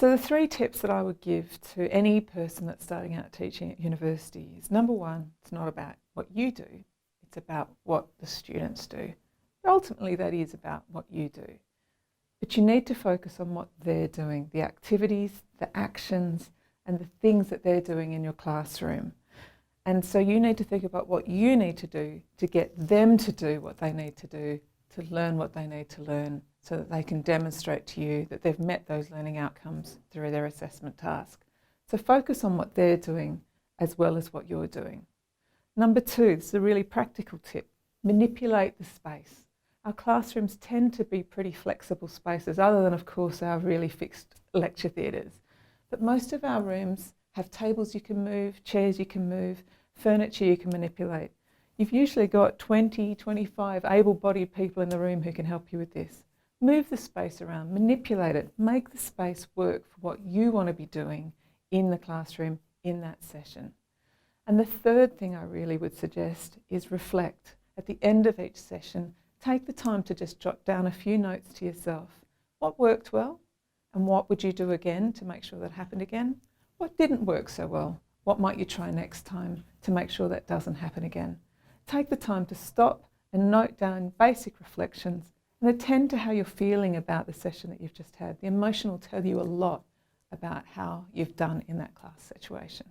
So the 3 tips that I would give to any person that's starting out teaching at university is, number 1, it's not about what you do, it's about what the students do. But ultimately that is about what you do. But you need to focus on what they're doing, the activities, the actions, and the things that they're doing in your classroom. And so you need to think about what you need to do to get them to do what they need to do, to learn what they need to learn, so that they can demonstrate to you that they've met those learning outcomes through their assessment task. So focus on what they're doing as well as what you're doing. Number 2, this is a really practical tip, manipulate the space. Our classrooms tend to be pretty flexible spaces, other than of course our really fixed lecture theatres. But most of our rooms have tables you can move, chairs you can move, furniture you can manipulate. You've usually got 20, 25 able-bodied people in the room who can help you with this. Move the space around, manipulate it, make the space work for what you want to be doing in the classroom in that session. And the third thing I really would suggest is reflect. At the end of each session, take the time to just jot down a few notes to yourself. What worked well? And what would you do again to make sure that happened again? What didn't work so well? What might you try next time to make sure that doesn't happen again? Take the time to stop and note down basic reflections and attend to how you're feeling about the session that you've just had. The emotion will tell you a lot about how you've done in that class situation.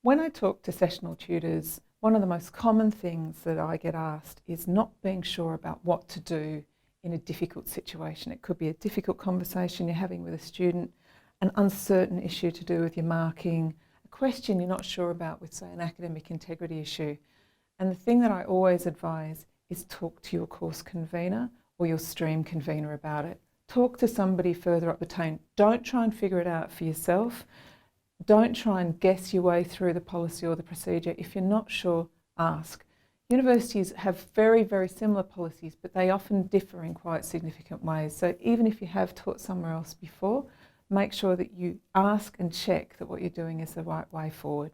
When I talk to sessional tutors, one of the most common things that I get asked is not being sure about what to do in a difficult situation. It could be a difficult conversation you're having with a student, an uncertain issue to do with your marking, a question you're not sure about with, say, an academic integrity issue. And the thing that I always advise is talk to your course convener or your stream convener about it. Talk to somebody further up the chain. Don't try and figure it out for yourself. Don't try and guess your way through the policy or the procedure. If you're not sure, ask. Universities have very, very similar policies, but they often differ in quite significant ways. So even if you have taught somewhere else before, make sure that you ask and check that what you're doing is the right way forward.